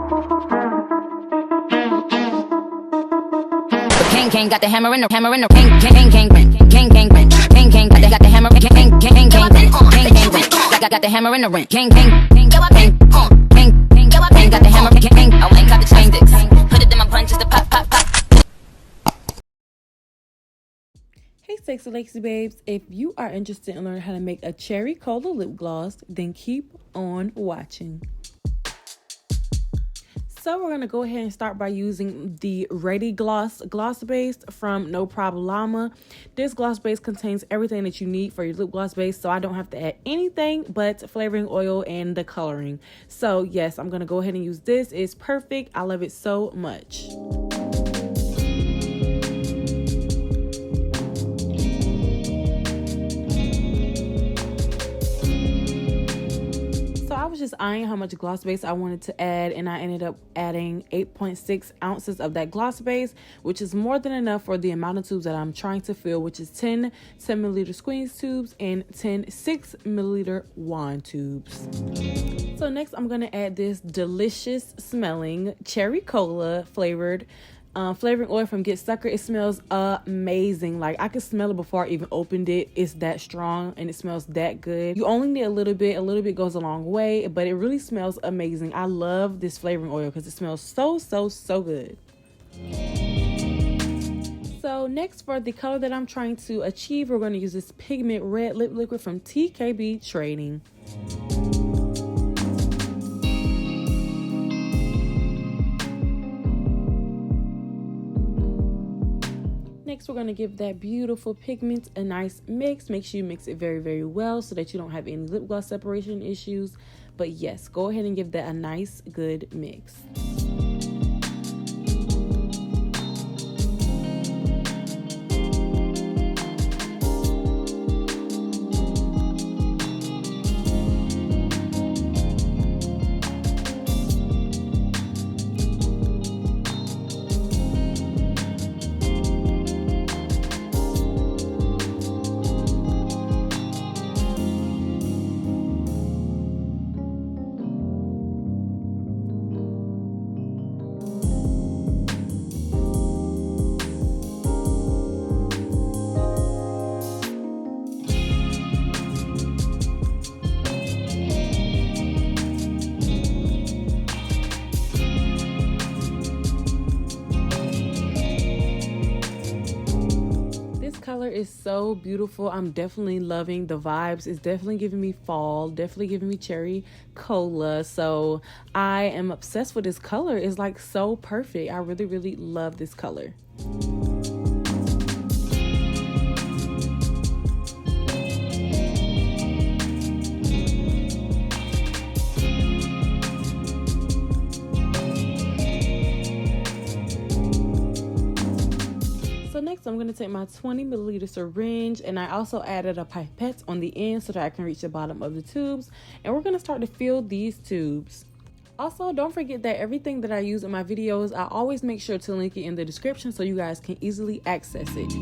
King got the hammer in the king king king king king king king king got the hammer king king king king got the hammer in the ring king king king king got the hammer king I ain't got the chain dicks put it in my punches to pop pop pop. Hey sexy Lexy babes, if you are interested in learning how to make a cherry cola lip gloss, then keep on watching. So we're going to go ahead and start by using the Ready Gloss base from No Problema. This gloss base contains everything that you need for your lip gloss base, so I don't have to add anything but flavoring oil and the coloring. So yes, I'm going to go ahead and use this. It's perfect. I love it so much. I was just eyeing how much gloss base I wanted to add, and I ended up adding 8.6 ounces of that gloss base, which is more than enough for the amount of tubes that I'm trying to fill, which is 10 milliliter squeeze tubes and 10 6 milliliter wand tubes. So next I'm going to add this delicious smelling cherry cola flavored flavoring oil from Get Sucker. It smells amazing. Like, I could smell it before I even opened it. It's that strong and it smells that good. You only need a little bit goes a long way, but it really smells amazing. I love this flavoring oil because it smells so good. So next, for the color that I'm trying to achieve, we're going to use this pigment red lip liquid from TKB Trading. Next, we're going to give that beautiful pigment a nice mix. Make sure you mix it very well so that you don't have any lip gloss separation issues. But yes, go ahead and give that a nice good mix. Color is so beautiful. I'm definitely loving the vibes. It's definitely giving me fall, definitely giving me cherry cola. So I am obsessed with this color. It's like so perfect. I really love this color. Next, I'm going to take my 20 milliliter syringe, and I also added a pipette on the end so that I can reach the bottom of the tubes, and we're going to start to fill these tubes. Also, don't forget that everything that I use in my videos, I always make sure to link it in the description so you guys can easily access it.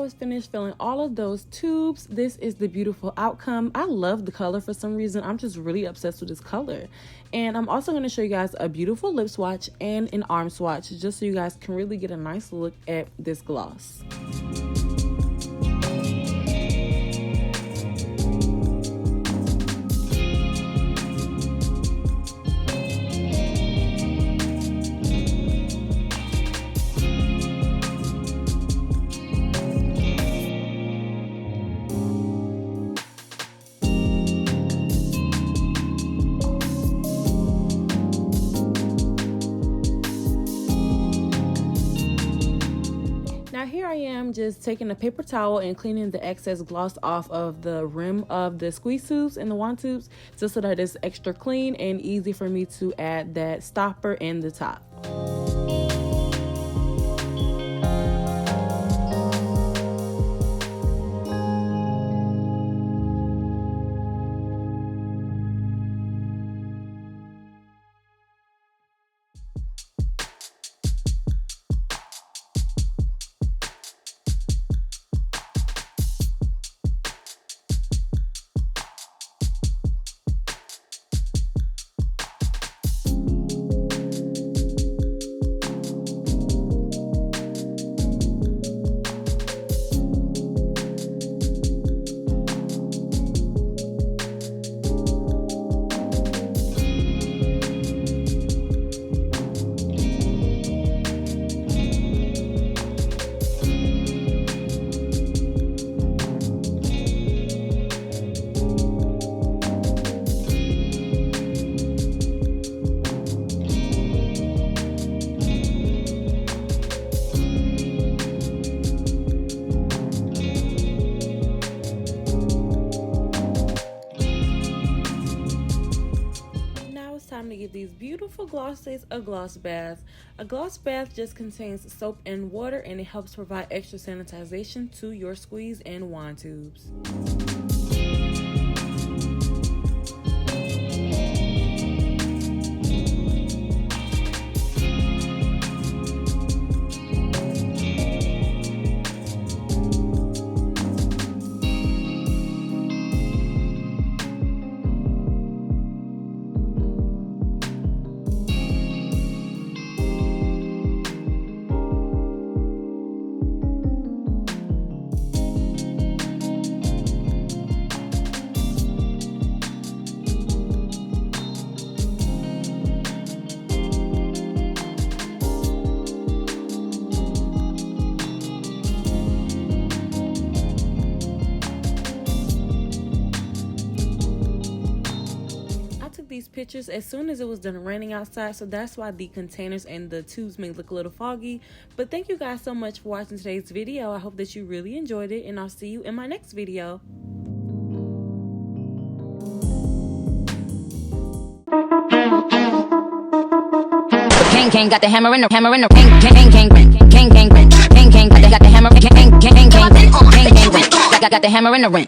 was finished filling all of those tubes, this is the beautiful outcome. I love the color for some reason. I'm just really obsessed with this color. And I'm also going to show you guys a beautiful lip swatch and an arm swatch, just so you guys can really get a nice look at this gloss. Now here I am just taking a paper towel and cleaning the excess gloss off of the rim of the squeeze tubes and the wand tubes, just so that it's extra clean and easy for me to add that stopper in the top. Time to give these beautiful glosses a gloss bath. A gloss bath just contains soap and water, and it helps provide extra sanitization to your squeeze and wand tubes. These pictures as soon as it was done raining outside, so that's why the containers and the tubes may look a little foggy. But thank you guys so much for watching today's video. I hope that you really enjoyed it, and I'll see you in my next video. King got the hammer in the king king got the hammer king got the hammer in the ring.